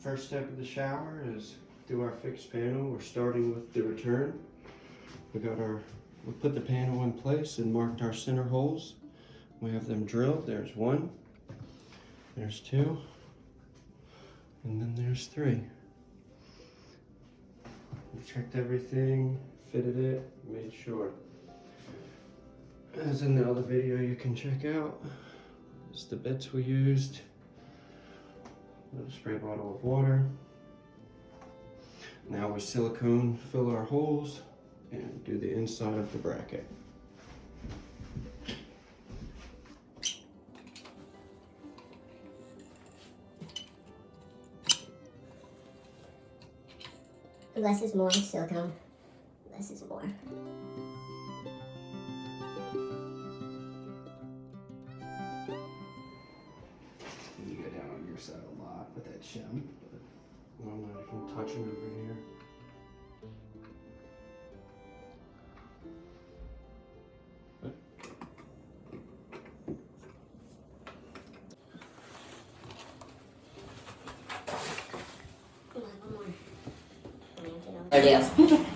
First step of the shower is do our fixed panel. We're starting with the return. We put the panel in place and marked our center holes. We have them drilled. There's 1, there's 2, and then there's 3. We checked everything, fitted it, made sure. As in the other video you can check out, it's the bits we used. A little spray bottle of water. Now we silicone fill our holes and do the inside of the bracket. Less is more, silicone. Less is more. You go down on your side a lot with that shim, but I'm not even touching over here. One more. There it is.